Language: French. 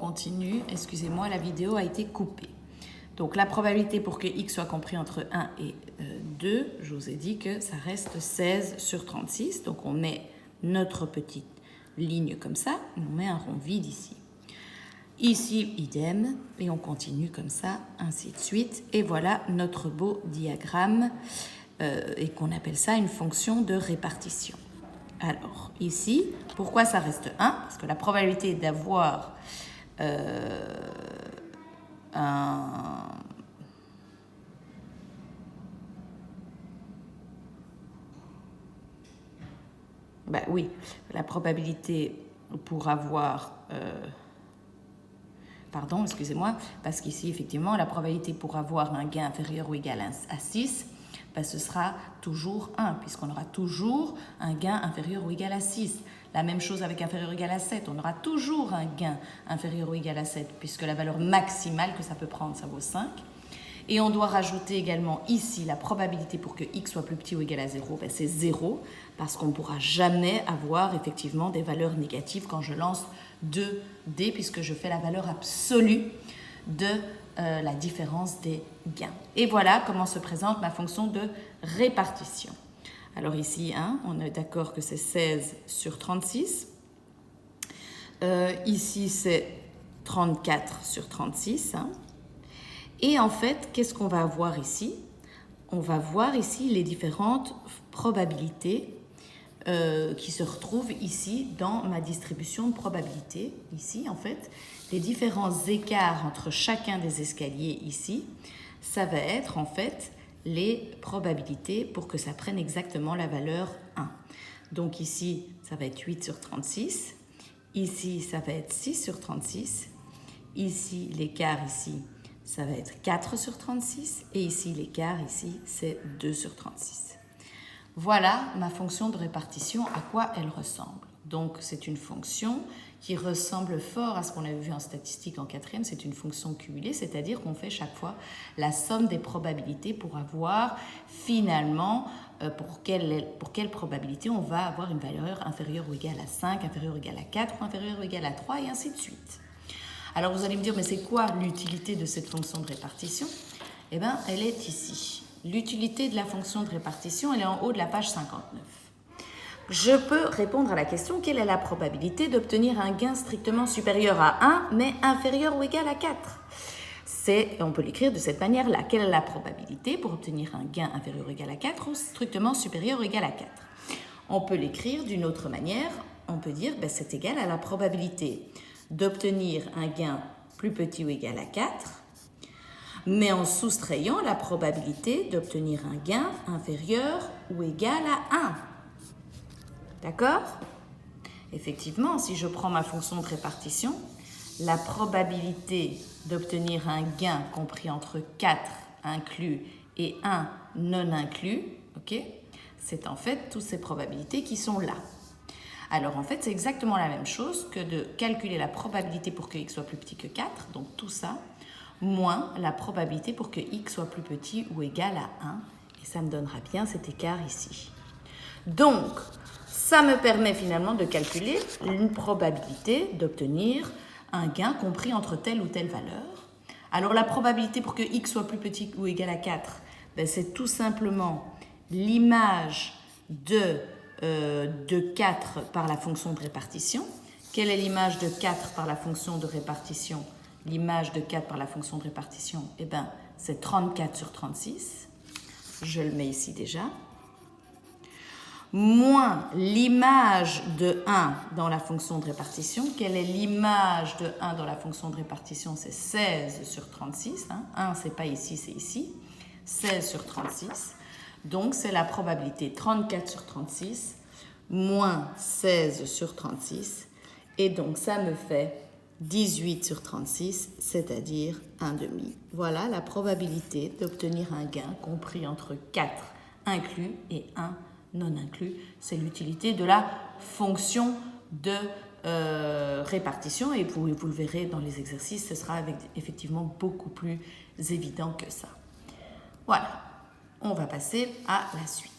continue. Excusez-moi, la vidéo a été coupée. Donc, la probabilité pour que x soit compris entre 1 et 2, je vous ai dit que ça reste 16 sur 36. Donc, on met notre petite ligne comme ça, et on met un rond vide ici. Ici, idem, et on continue comme ça, ainsi de suite. Et voilà notre beau diagramme, et qu'on appelle ça une fonction de répartition. Alors, ici, pourquoi ça reste 1? Parce que la probabilité d'avoir oui, la probabilité pour avoir... pardon, excusez-moi, parce qu'ici, effectivement, la probabilité pour avoir un gain inférieur ou égal à 6, ce sera toujours 1, puisqu'on aura toujours un gain inférieur ou égal à 6. La même chose avec inférieur ou égal à 7, on aura toujours un gain inférieur ou égal à 7, puisque la valeur maximale que ça peut prendre, ça vaut 5. Et on doit rajouter également ici la probabilité pour que x soit plus petit ou égal à 0, c'est 0, parce qu'on ne pourra jamais avoir effectivement des valeurs négatives quand je lance 2D, puisque je fais la valeur absolue de la différence des gains. Et voilà comment se présente ma fonction de répartition. Alors ici, on est d'accord que c'est 16 sur 36. Ici, c'est 34 sur 36. Et en fait, qu'est-ce qu'on va avoir ici? On va voir ici les différentes probabilités qui se retrouvent ici dans ma distribution de probabilités. Ici, en fait, les différents écarts entre chacun des escaliers ici, ça va être en fait les probabilités pour que ça prenne exactement la valeur 1. Donc ici, ça va être 8 sur 36. Ici, ça va être 6 sur 36. Ici, l'écart ici, ça va être 4 sur 36. Et ici, l'écart ici, c'est 2 sur 36. Voilà ma fonction de répartition, à quoi elle ressemble. Donc, c'est une fonction qui ressemble fort à ce qu'on avait vu en statistique en 4e. C'est une fonction cumulée, c'est-à-dire qu'on fait chaque fois la somme des probabilités pour avoir finalement pour quelle probabilité on va avoir une valeur inférieure ou égale à 5, inférieure ou égale à 4, ou inférieure ou égale à 3, et ainsi de suite. Alors, vous allez me dire, mais c'est quoi l'utilité de cette fonction de répartition? Eh bien, elle est ici. L'utilité de la fonction de répartition, elle est en haut de la page 59. Je peux répondre à la question, quelle est la probabilité d'obtenir un gain strictement supérieur à 1, mais inférieur ou égal à 4? On peut l'écrire de cette manière-là. Quelle est la probabilité pour obtenir un gain inférieur ou égal à 4 ou strictement supérieur ou égal à 4? On peut l'écrire d'une autre manière. On peut dire, c'est égal à la probabilité d'obtenir un gain plus petit ou égal à 4, mais en soustrayant la probabilité d'obtenir un gain inférieur ou égal à 1. D'accord? Effectivement, si je prends ma fonction de répartition, la probabilité d'obtenir un gain compris entre 4 inclus et 1 non inclus, c'est en fait toutes ces probabilités qui sont là. Alors en fait, c'est exactement la même chose que de calculer la probabilité pour que x soit plus petit que 4, donc tout ça, moins la probabilité pour que x soit plus petit ou égal à 1, et ça me donnera bien cet écart ici. Donc, ça me permet finalement de calculer une probabilité d'obtenir un gain compris entre telle ou telle valeur. Alors la probabilité pour que x soit plus petit ou égal à 4, c'est tout simplement l'image de 4 par la fonction de répartition. Quelle est l'image de 4 par la fonction de répartition? L'image de 4 par la fonction de répartition, c'est 34 sur 36. Je le mets ici déjà. Moins l'image de 1 dans la fonction de répartition. Quelle est l'image de 1 dans la fonction de répartition? C'est 16 sur 36. 1, c'est pas ici, c'est ici. 16 sur 36. Donc, c'est la probabilité 34 sur 36 moins 16 sur 36. Et donc, ça me fait 18 sur 36, c'est-à-dire 1/2. Voilà la probabilité d'obtenir un gain compris entre 4 inclus et 1 non inclus. C'est l'utilité de la fonction de répartition. Et vous le verrez dans les exercices, ce sera effectivement beaucoup plus évident que ça. Voilà. On va passer à la suite.